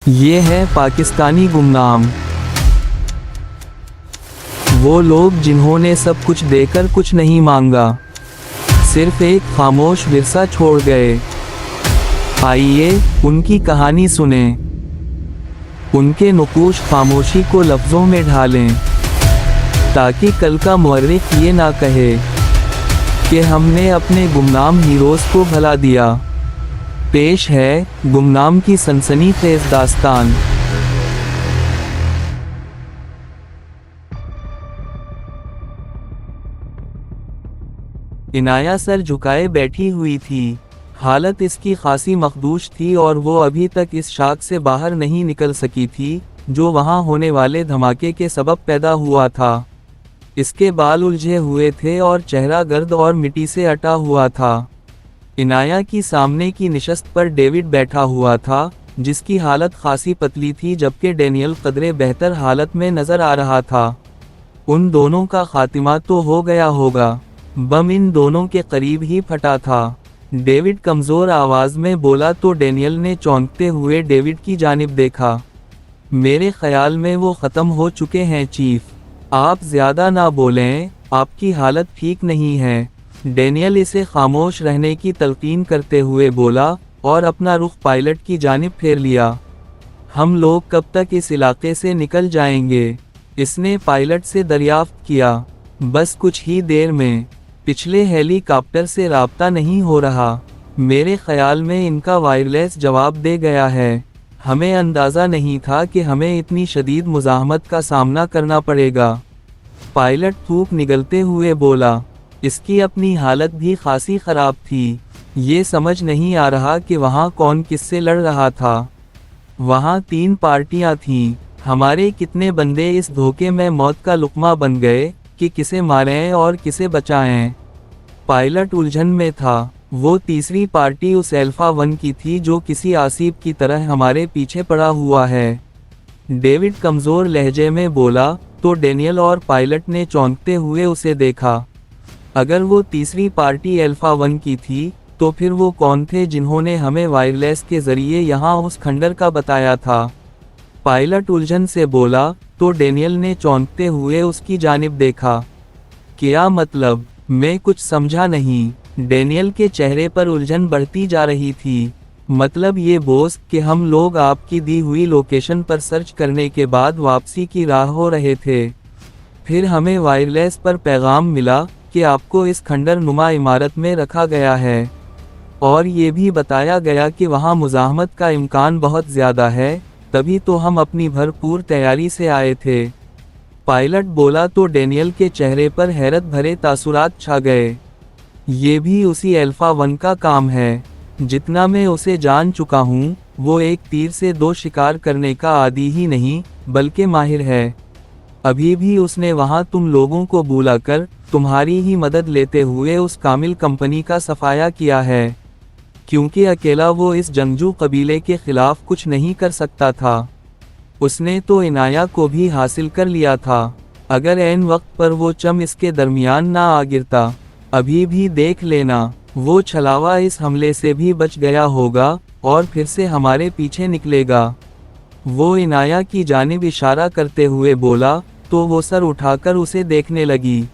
ये है पाकिस्तानी गुमनाम, वो लोग जिन्होंने सब कुछ देकर कुछ नहीं मांगा, सिर्फ एक खामोश विरसा छोड़ गए। आइए उनकी कहानी सुने, उनके नुकूश खामोशी को लफ्ज़ों में ढालें, ताकि कल का मुअर्रिख ये ना कहे कि हमने अपने गुमनाम हीरोज़ को भला दिया। पेश है गुमनाम की सनसनीखेज़ दास्तान। इनाया सर झुकाए बैठी हुई थी। हालत इसकी खासी मखदूश थी और वो अभी तक इस शाक से बाहर नहीं निकल सकी थी जो वहां होने वाले धमाके के सबब पैदा हुआ था। इसके बाल उलझे हुए थे और चेहरा गर्द और मिट्टी से अटा हुआ था। इनाया की सामने की निशस्त पर डेविड बैठा हुआ था, जिसकी हालत खासी पतली थी, जबकि डैनियल कदरे बेहतर हालत में नजर आ रहा था। उन दोनों का खातिमा तो हो गया होगा, बम इन दोनों के करीब ही फटा था। डेविड कमज़ोर आवाज़ में बोला तो डैनियल ने चौंकते हुए डेविड की जानिब देखा। मेरे ख्याल में वो ख़त्म हो चुके हैं चीफ, आप ज़्यादा ना बोलें, आपकी हालत ठीक नहीं है। डैनियल इसे खामोश रहने की तलकीन करते हुए बोला और अपना रुख पायलट की जानिब फेर लिया। हम लोग कब तक इस इलाके से निकल जाएंगे? इसने पायलट से दरियाफ्त किया। बस कुछ ही देर में। पिछले हेलीकॉप्टर से राब्ता नहीं हो रहा। मेरे ख्याल में इनका वायरलेस जवाब दे गया है। हमें अंदाज़ा नहीं था कि हमें इतनी शदीद मुज़ाहमत का सामना करना पड़ेगा। पायलट थूक निगलते हुए बोला। इसकी अपनी हालत भी खासी ख़राब थी। ये समझ नहीं आ रहा कि वहाँ कौन किससे लड़ रहा था। वहाँ 3 पार्टियाँ थीं। हमारे कितने बंदे इस धोखे में मौत का लुक़मा बन गए कि किसे मारें और किसे बचाएं। पायलट उलझन में था। वो तीसरी पार्टी उस अल्फा 1 की थी जो किसी आसिफ की तरह हमारे पीछे पड़ा हुआ है। डेविड कमज़ोर लहजे में बोला तो डैनियल और पायलट ने चौंकते हुए उसे देखा। अगर वो तीसरी पार्टी अल्फा 1 की थी तो फिर वो कौन थे जिन्होंने हमें वायरलेस के ज़रिए यहाँ उस खंडर का बताया था? पायलट उलझन से बोला तो डैनियल ने चौंकते हुए उसकी जानिब देखा। क्या मतलब? मैं कुछ समझा नहीं। डैनियल के चेहरे पर उलझन बढ़ती जा रही थी। मतलब ये बोस कि हम लोग आपकी दी हुई लोकेशन पर सर्च करने के बाद वापसी की राह हो रहे थे। फिर हमें वायरलेस पर पैगाम मिला कि आपको इस खंडर नुमा इमारत में रखा गया है और ये भी बताया गया कि वहाँ मुज़ाहमत का इम्कान बहुत ज़्यादा है, तभी तो हम अपनी भरपूर तैयारी से आए थे। पायलट बोला तो डैनियल के चेहरे पर हैरत भरे तासुरात छा गए। ये भी उसी अल्फा 1 का काम है। जितना मैं उसे जान चुका हूँ, वो एक तीर से 2 शिकार करने का आदी ही नहीं बल्कि माहिर है। अभी भी उसने वहाँ तुम लोगों को बुलाकर तुम्हारी ही मदद लेते हुए उस कामिल कंपनी का सफाया किया है, क्योंकि अकेला वो इस जंगजू कबीले के खिलाफ कुछ नहीं कर सकता था। उसने तो इनाया को भी हासिल कर लिया था। अगर ऐन वक्त पर वो चम इसके दरमियान ना आ गिरता, अभी भी देख लेना, वो छलावा इस हमले से भी बच गया होगा और फिर से हमारे पीछे निकलेगा। वो इनाया की जानिब इशारा करते हुए बोला तो वो सर उठाकर उसे देखने लगी।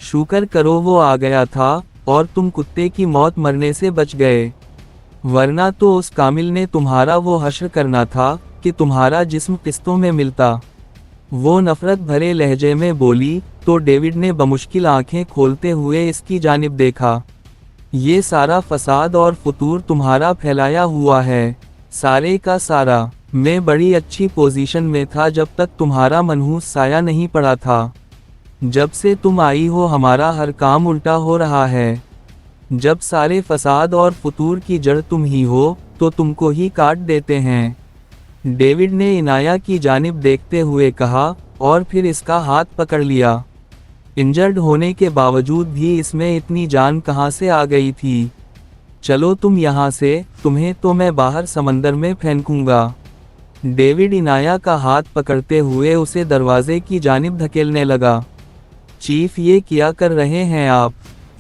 शुक्र करो वो आ गया था और तुम कुत्ते की मौत मरने से बच गए, वरना तो उस कामिल ने तुम्हारा वो हश्र करना था कि तुम्हारा जिस्म किस्तों में मिलता। वो नफरत भरे लहजे में बोली तो डेविड ने बमुश्किल आंखें खोलते हुए इसकी जानिब देखा। ये सारा फसाद और फतूर तुम्हारा फैलाया हुआ है, सारे का सारा। मैं बड़ी अच्छी पोजीशन में था जब तक तुम्हारा मनहूस साया नहीं पड़ा था। जब से तुम आई हो हमारा हर काम उल्टा हो रहा है। जब सारे फसाद और फतूर की जड़ तुम ही हो तो तुमको ही काट देते हैं। डेविड ने इनाया की जानिब देखते हुए कहा और फिर इसका हाथ पकड़ लिया। इंजर्ड होने के बावजूद भी इसमें इतनी जान कहाँ से आ गई थी? चलो तुम यहाँ से, तुम्हें तो मैं बाहर समंदर में फेंकूंगा। डेविड इनाया का हाथ पकड़ते हुए उसे दरवाजे की जानिब धकेलने लगा। चीफ, ये क्या कर रहे हैं आप?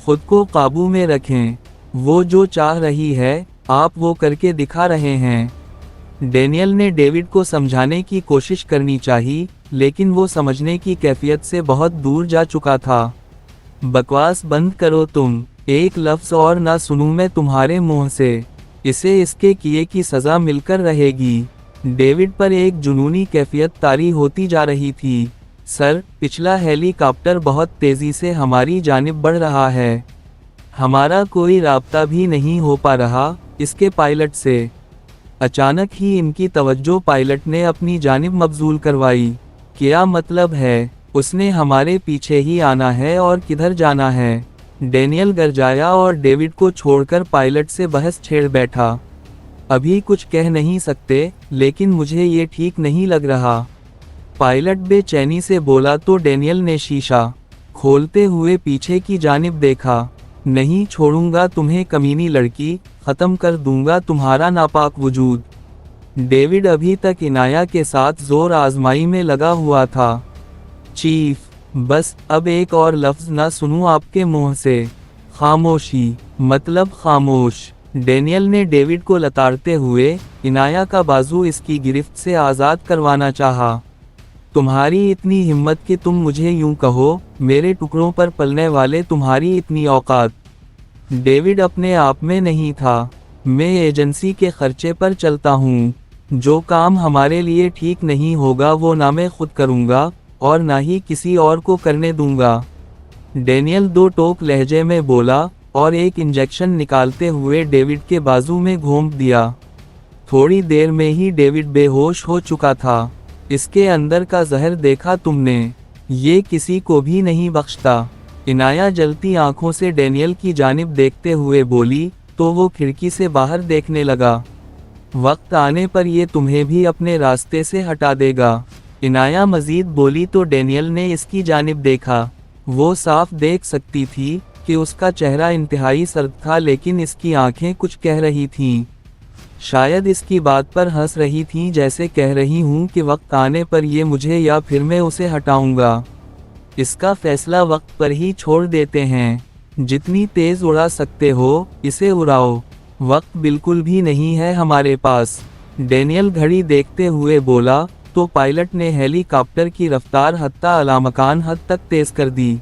खुद को काबू में रखें। वो जो चाह रही है आप वो करके दिखा रहे हैं। डेनियल ने डेविड को समझाने की कोशिश करनी चाहिए, लेकिन वो समझने की कैफियत से बहुत दूर जा चुका था। बकवास बंद करो तुम, एक लफ्ज़ और ना सुनूं मैं तुम्हारे मुंह से। इसे इसके किए की सज़ा मिलकर रहेगी। डेविड पर एक जुनूनी कैफियत तारी होती जा रही थी। सर, पिछला हेलीकॉप्टर बहुत तेज़ी से हमारी जानिब बढ़ रहा है। हमारा कोई राब्ता भी नहीं हो पा रहा इसके पायलट से। अचानक ही इनकी तवज्जो पायलट ने अपनी जानिब मबजूल करवाई। क्या मतलब है? उसने हमारे पीछे ही आना है और किधर जाना है? डेनियल गरजाया और डेविड को छोड़कर पायलट से बहस छेड़ बैठा। अभी कुछ कह नहीं सकते, लेकिन मुझे ये ठीक नहीं लग रहा, पायलट बेचैनी से बोला तो डेनियल ने शीशा खोलते हुए पीछे की जानिब देखा। नहीं छोड़ूंगा तुम्हें कमीनी लड़की, ख़त्म कर दूंगा तुम्हारा नापाक वजूद। डेविड अभी तक इनाया के साथ जोर आजमाई में लगा हुआ था। चीफ, बस अब एक और लफ्ज़ ना सुनूं आपके मुंह से। खामोशी, मतलब खामोश। डेनियल ने डेविड को लताड़ते हुए इनाया का बाजू इसकी गिरफ्त से आज़ाद करवाना चाहा। तुम्हारी इतनी हिम्मत कि तुम मुझे यूं कहो, मेरे टुकड़ों पर पलने वाले तुम्हारी इतनी औकात। डेविड अपने आप में नहीं था। मैं एजेंसी के खर्चे पर चलता हूँ। जो काम हमारे लिए ठीक नहीं होगा वो ना मैं खुद करूँगा और ना ही किसी और को करने दूंगा। डेनियल दो टोक लहजे में बोला और एक इंजेक्शन निकालते हुए डेविड के बाजू में घोंप दिया। थोड़ी देर में ही डेविड बेहोश हो चुका था। इसके अंदर का जहर देखा तुमने? ये किसी को भी नहीं बख्शता। इनाया जलती आंखों से डेनियल की जानिब देखते हुए बोली तो वो खिड़की से बाहर देखने लगा। वक्त आने पर ये तुम्हें भी अपने रास्ते से हटा देगा। इनाया मजीद बोली तो डेनियल ने इसकी जानिब देखा। वो साफ देख सकती थी कि उसका चेहरा इंतहाई सर्द था, लेकिन इसकी आंखें कुछ कह रही थीं। शायद इसकी बात पर हंस रही थीं, जैसे कह रही हूँ कि वक्त आने पर ये मुझे या फिर मैं उसे हटाऊंगा। इसका फैसला वक्त पर ही छोड़ देते हैं। जितनी तेज उड़ा सकते हो इसे उड़ाओ, वक्त बिल्कुल भी नहीं है हमारे पास। डेनियल घड़ी देखते हुए बोला तो पायलट ने हेलीकॉप्टर की रफ्तार हत्ता अलामकान हद तक तेज कर दी।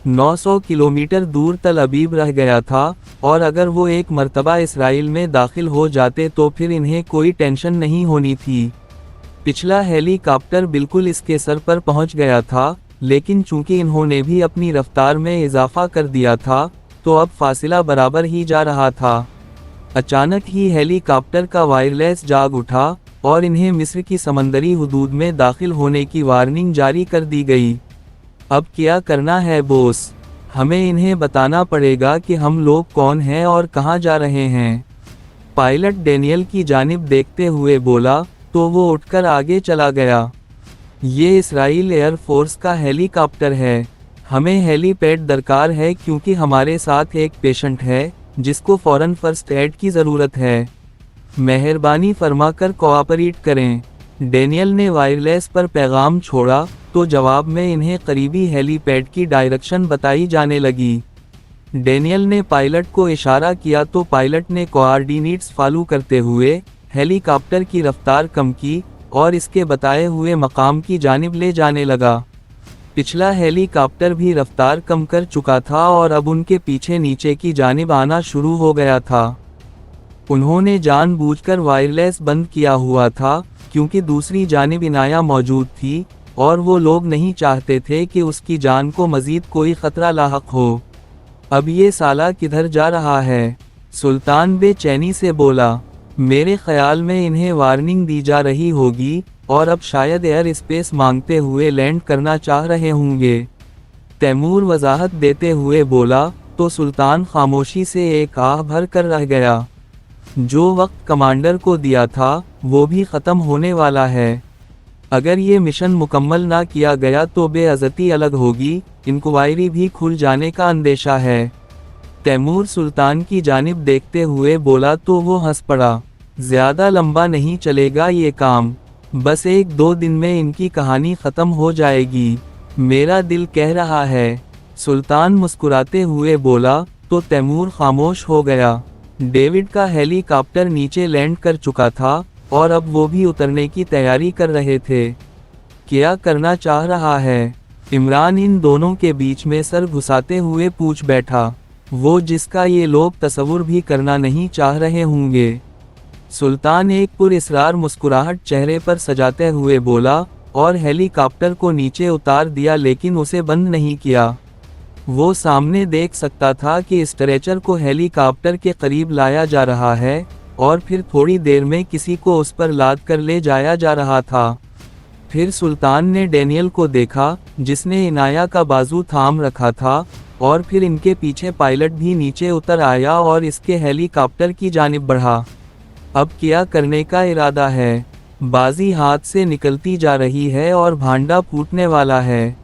900 किलोमीटर दूर तल अबीब रह गया था, और अगर वो एक मर्तबा इसराइल में दाखिल हो जाते तो फिर इन्हें कोई टेंशन नहीं होनी थी। पिछला हेलीकॉप्टर बिल्कुल इसके सर पर पहुंच गया था, लेकिन चूंकि इन्होंने भी अपनी रफ्तार में इजाफा कर दिया था तो अब फासिला बराबर ही जा रहा था। अचानक ही हेलीकॉप्टर का वायरलेस जाग उठा और इन्हें मिस्र की समंदरी हुदूद में दाखिल होने की वार्निंग जारी कर दी गई। अब क्या करना है बॉस? हमें इन्हें बताना पड़ेगा कि हम लोग कौन हैं और कहां जा रहे हैं। पायलट डेनियल की जानिब देखते हुए बोला तो वो उठकर आगे चला गया। ये इसराइल एयर फोर्स का हेलीकॉप्टर है। हमें हेलीपैड दरकार है क्योंकि हमारे साथ एक पेशेंट है जिसको फौरन फर्स्ट एड की ज़रूरत है। मेहरबानी फरमाकर कोऑपरेट करें। डेनियल ने वायरलेस पर पैगाम छोड़ा तो जवाब में इन्हें करीबी हेलीपैड की डायरेक्शन बताई जाने लगी। डेनियल ने पायलट को इशारा किया तो पायलट ने कोऑर्डिनेट्स फॉलो करते हुए हेलीकॉप्टर की रफ्तार कम की और इसके बताए हुए मकाम की जानिब ले जाने लगा। पिछला हेलीकॉप्टर भी रफ्तार कम कर चुका था और अब उनके पीछे नीचे की जानिब आना शुरू हो गया था। उन्होंने जानबूझकर वायरलेस बंद किया हुआ था क्योंकि दूसरी जानिब इनाया मौजूद थी और वो लोग नहीं चाहते थे कि उसकी जान को मजीद कोई खतरा लाहक हो। अब ये साला किधर जा रहा है? सुल्तान बेचैनी से बोला। मेरे ख्याल में इन्हें वार्निंग दी जा रही होगी और अब शायद एयर स्पेस मांगते हुए लैंड करना चाह रहे होंगे। तैमूर वजाहत देते हुए बोला तो सुल्तान खामोशी से एक आह भर कर रह गया। जो वक्त कमांडर को दिया था वो भी ख़त्म होने वाला है। अगर ये मिशन मुकम्मल ना किया गया तो बेइज्जती अलग होगी, इंक्वायरी भी खुल जाने का अंदेशा है। तैमूर सुल्तान की जानिब देखते हुए बोला तो वो हंस पड़ा। ज़्यादा लंबा नहीं चलेगा ये काम, बस 1-2 दिन में इनकी कहानी ख़त्म हो जाएगी, मेरा दिल कह रहा है। सुल्तान मुस्कुराते हुए बोला तो तैमूर खामोश हो गया। डेविड का हेलीकॉप्टर नीचे लैंड कर चुका था और अब वो भी उतरने की तैयारी कर रहे थे। क्या करना चाह रहा है? इमरान इन दोनों के बीच में सर घुसाते हुए पूछ बैठा, वो जिसका ये लोग तसव्वुर भी करना नहीं चाह रहे होंगे। सुल्तान एक पुरइसरार मुस्कुराहट चेहरे पर सजाते हुए बोला, और हेलीकॉप्टर को नीचे उतार दिया लेकिन उसे बंद नहीं किया। वो सामने देख सकता था कि स्ट्रेचर को हेलीकॉप्टर के करीब लाया जा रहा है और फिर थोड़ी देर में किसी को उस पर लाद कर ले जाया जा रहा था। फिर सुल्तान ने डैनियल को देखा, जिसने इनाया का बाजू थाम रखा था, और फिर इनके पीछे पायलट भी नीचे उतर आया और इसके हेलीकॉप्टर की जानिब बढ़ा। अब क्या करने का इरादा है? बाजी हाथ से निकलती जा रही है और भांडा फूटने वाला है।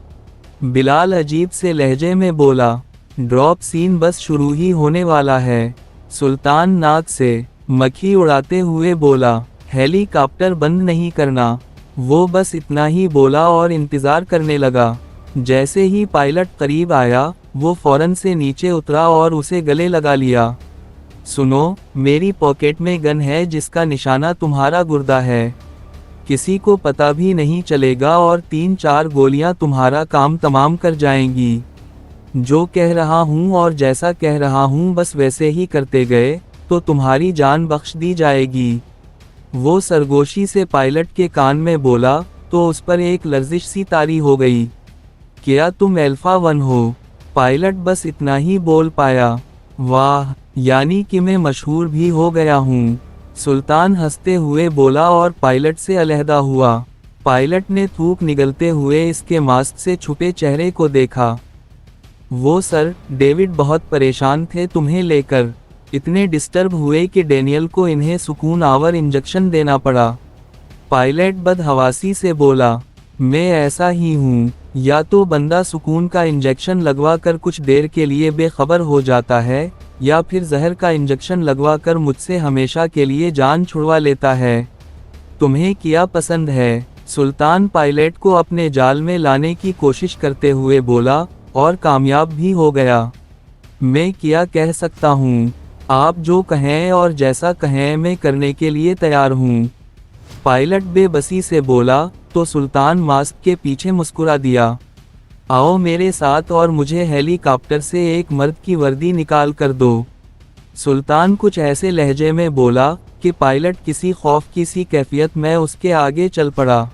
बिलाल अजीब से लहजे में बोला, ड्रॉप सीन बस शुरू ही होने वाला है। सुल्तान नाक से मक्खी उड़ाते हुए बोला, हेलीकॉप्टर बंद नहीं करना। वो बस इतना ही बोला और इंतज़ार करने लगा। जैसे ही पायलट करीब आया, वो फौरन से नीचे उतरा और उसे गले लगा लिया। सुनो, मेरी पॉकेट में गन है जिसका निशाना तुम्हारा गुर्दा है। किसी को पता भी नहीं चलेगा और 3-4 गोलियां तुम्हारा काम तमाम कर जाएंगी। जो कह रहा हूं और जैसा कह रहा हूं बस वैसे ही करते गए तो तुम्हारी जान बख्श दी जाएगी। वो सरगोशी से पायलट के कान में बोला तो उस पर एक लर्जिश सी तारी हो गई। क्या तुम अल्फा 1 हो? पायलट बस इतना ही बोल पाया। वाह, यानी कि मैं मशहूर भी हो गया हूँ। सुल्तान हंसते हुए बोला और पायलट से अलहदा हुआ। पायलट ने थूक निगलते हुए इसके मास्क से छुपे चेहरे को देखा। वो सर, डेविड बहुत परेशान थे तुम्हें लेकर। इतने डिस्टर्ब हुए कि डैनियल को इन्हें सुकून आवर इंजेक्शन देना पड़ा। पायलट बदहवासी से बोला, मैं ऐसा ही हूँ। या तो बंदा सुकून का इंजेक्शन लगवा कर कुछ देर के लिए बेखबर हो जाता है, या फिर जहर का इंजेक्शन लगवा कर मुझसे हमेशा के लिए जान छुड़वा लेता है। तुम्हें क्या पसंद है? सुल्तान पायलट को अपने जाल में लाने की कोशिश करते हुए बोला, और कामयाब भी हो गया। मैं क्या कह सकता हूँ? आप जो कहें और जैसा कहें मैं करने के लिए तैयार हूँ। पायलट बेबसी से बोला तो सुल्तान मास्क के पीछे मुस्कुरा दिया। आओ मेरे साथ और मुझे हेलीकॉप्टर से एक मर्द की वर्दी निकाल कर दो। सुल्तान कुछ ऐसे लहजे में बोला कि पायलट किसी खौफ की सी कैफियत में उसके आगे चल पड़ा।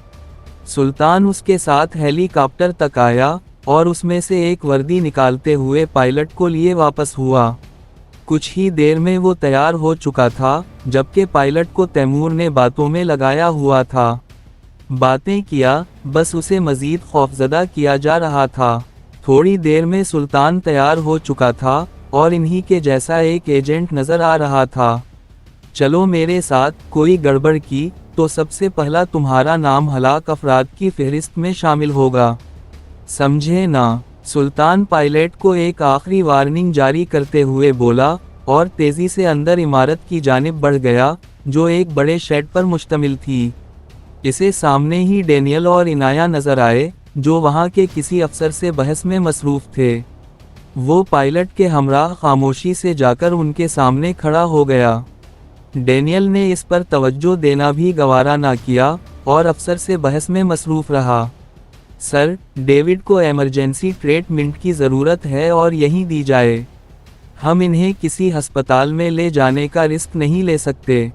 सुल्तान उसके साथ हेलीकॉप्टर तक आया और उसमें से एक वर्दी निकालते हुए पायलट को लिए वापस हुआ। कुछ ही देर में वो तैयार हो चुका था, जबकि पायलट को तैमूर ने बातों में लगाया हुआ था। बातें किया, बस उसे मजीद खौफजदा किया जा रहा था। थोड़ी देर में सुल्तान तैयार हो चुका था और इन्हीं के जैसा एक एजेंट नजर आ रहा था। चलो मेरे साथ, कोई गड़बड़ की तो सबसे पहला तुम्हारा नाम हलाक अफराद की फहरिस्त में शामिल होगा, समझे ना? सुल्तान पायलट को एक आखिरी वार्निंग जारी करते हुए बोला और तेजी से अंदर इमारत की जानिब बढ़ गया, जो एक बड़े शेड पर मुश्तमिल थी। इसे सामने ही डैनियल और इनाया नजर आए, जो वहां के किसी अफसर से बहस में मसरूफ थे। वो पायलट के हमराह खामोशी से जाकर उनके सामने खड़ा हो गया। डैनियल ने इस पर तवज्जो देना भी गवारा ना किया और अफसर से बहस में मसरूफ रहा। सर, डेविड को इमरजेंसी ट्रीटमेंट की ज़रूरत है और यहीं दी जाए। हम इन्हें किसी अस्पताल में ले जाने का रिस्क नहीं ले सकते।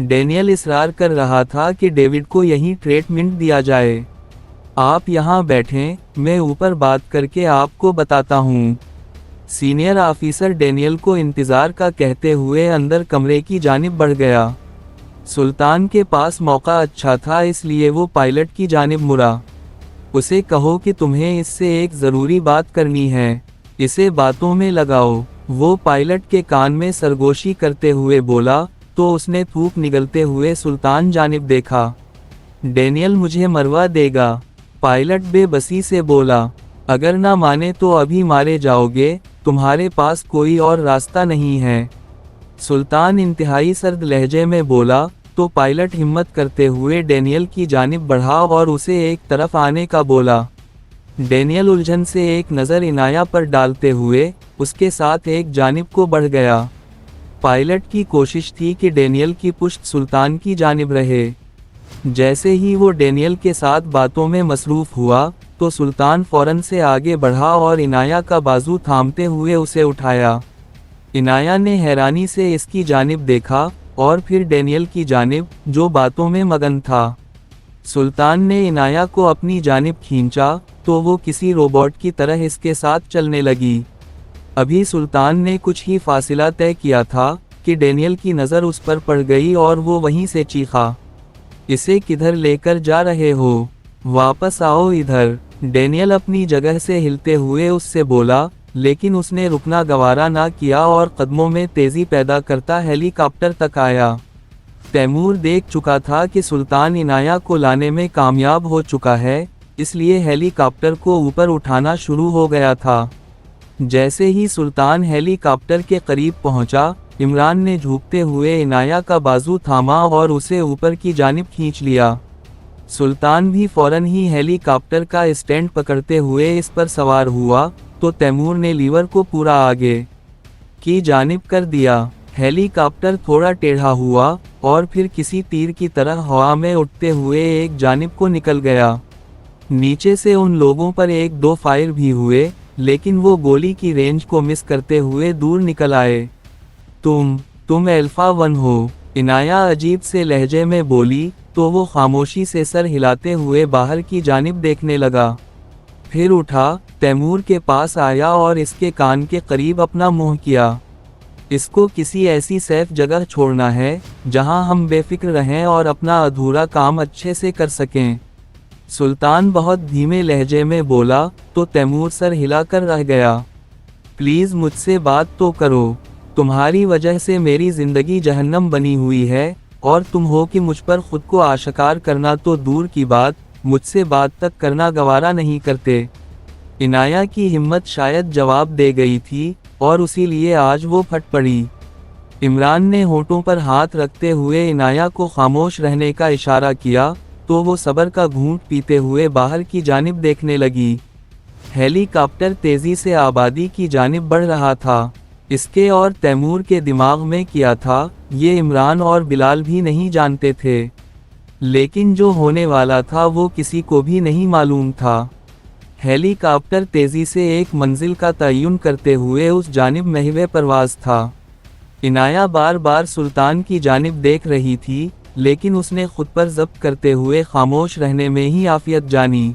डैनियल इसरार कर रहा था कि डेविड को यहीं ट्रीटमेंट दिया जाए। आप यहाँ बैठें, मैं ऊपर बात करके आपको बताता हूँ। सीनियर ऑफिसर डैनियल को इंतज़ार का कहते हुए अंदर कमरे की जानिब बढ़ गया। सुल्तान के पास मौका अच्छा था, इसलिए वो पायलट की जानिब मुड़ा। उसे कहो कि तुम्हें इससे एक ज़रूरी बात करनी है, इसे बातों में लगाओ। वो पायलट के कान में सरगोशी करते हुए बोला तो उसने थूक निगलते हुए सुल्तान जानिब देखा। डैनियल मुझे मरवा देगा, पायलट बेबसी से बोला। अगर ना माने तो अभी मारे जाओगे, तुम्हारे पास कोई और रास्ता नहीं है। सुल्तान इंतहाई सर्द लहजे में बोला तो पायलट हिम्मत करते हुए डैनियल की जानिब बढ़ा और उसे एक तरफ आने का बोला। डैनियल उलझन से एक नज़र इनाया पर डालते हुए उसके साथ एक जानिब को बढ़ गया। पायलट की कोशिश थी कि डेनियल की पुश्त सुल्तान की जानिब रहे। जैसे ही वो डेनियल के साथ बातों में मसरूफ हुआ तो सुल्तान फौरन से आगे बढ़ा और इनाया का बाजू थामते हुए उसे उठाया। इनाया ने हैरानी से इसकी जानिब देखा और फिर डेनियल की जानिब, जो बातों में मगन था। सुल्तान ने इनाया को अपनी जानिब खींचा तो वो किसी रोबोट की तरह इसके साथ चलने लगी। अभी सुल्तान ने कुछ ही फासिला तय किया था कि डेनियल की नज़र उस पर पड़ गई और वो वहीं से चीखा, इसे किधर लेकर जा रहे हो? वापस आओ इधर। डेनियल अपनी जगह से हिलते हुए उससे बोला, लेकिन उसने रुकना गवारा ना किया और कदमों में तेजी पैदा करता हेलीकॉप्टर तक आया। तैमूर देख चुका था कि सुल्तान इनाया को लाने में कामयाब हो चुका है, इसलिए हेलीकॉप्टर को ऊपर उठाना शुरू हो गया था। जैसे ही सुल्तान हेलीकॉप्टर के करीब पहुंचा, इमरान ने झुकते हुए इनाया का बाजू थामा और उसे ऊपर की जानिब खींच लिया। सुल्तान भी फौरन ही हेलीकॉप्टर का स्टैंड पकड़ते हुए इस पर सवार हुआ तो तैमूर ने लीवर को पूरा आगे की जानिब कर दिया। हेलीकॉप्टर थोड़ा टेढ़ा हुआ और फिर किसी तीर की तरह हवा में उड़ते हुए एक जानिब को निकल गया। नीचे से उन लोगों पर एक दो फायर भी हुए, लेकिन वो गोली की रेंज को मिस करते हुए दूर निकल आए। तुम अल्फा 1 हो, इनाया अजीब से लहजे में बोली तो वो खामोशी से सर हिलाते हुए बाहर की जानिब देखने लगा। फिर उठा, तैमूर के पास आया और इसके कान के करीब अपना मुंह किया। इसको किसी ऐसी सेफ जगह छोड़ना है जहां हम बेफिक्र रहें और अपना अधूरा काम अच्छे से कर सकें। सुल्तान बहुत धीमे लहजे में बोला तो तैमूर सर हिलाकर रह गया। प्लीज़ मुझसे बात तो करो, तुम्हारी वजह से मेरी ज़िंदगी जहन्नम बनी हुई है और तुम हो कि मुझ पर खुद को आश्कार करना तो दूर की बात, मुझसे बात तक करना गवारा नहीं करते। इनाया की हिम्मत शायद जवाब दे गई थी और इसीलिए आज वो फट पड़ी। इमरान ने होठों पर हाथ रखते हुए इनाया को खामोश रहने का इशारा किया तो वो सब्र का घूंट पीते हुए बाहर की जानिब देखने लगी। हेलीकॉप्टर तेजी से आबादी की जानिब बढ़ रहा था। इसके और तैमूर के दिमाग में क्या था, ये इमरान और बिलाल भी नहीं जानते थे, लेकिन जो होने वाला था वो किसी को भी नहीं मालूम था। हेलीकॉप्टर तेजी से एक मंजिल का तयन करते हुए उस जानिब महवे परवाज था। इनाया बार बार सुल्तान की जानिब देख रही थी, लेकिन उसने खुद पर जब्त करते हुए खामोश रहने में ही आफियत जानी।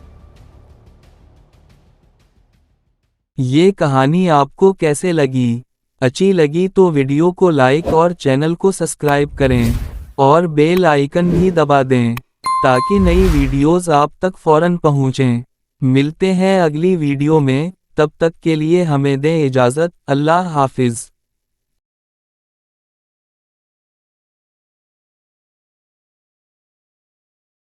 ये कहानी आपको कैसे लगी? अच्छी लगी तो वीडियो को लाइक और चैनल को सब्सक्राइब करें और बेल आइकन भी दबा दें ताकि नई वीडियोस आप तक फौरन पहुंचें। मिलते हैं अगली वीडियो में, तब तक के लिए हमें दें इजाज़त। अल्लाह हाफिज़।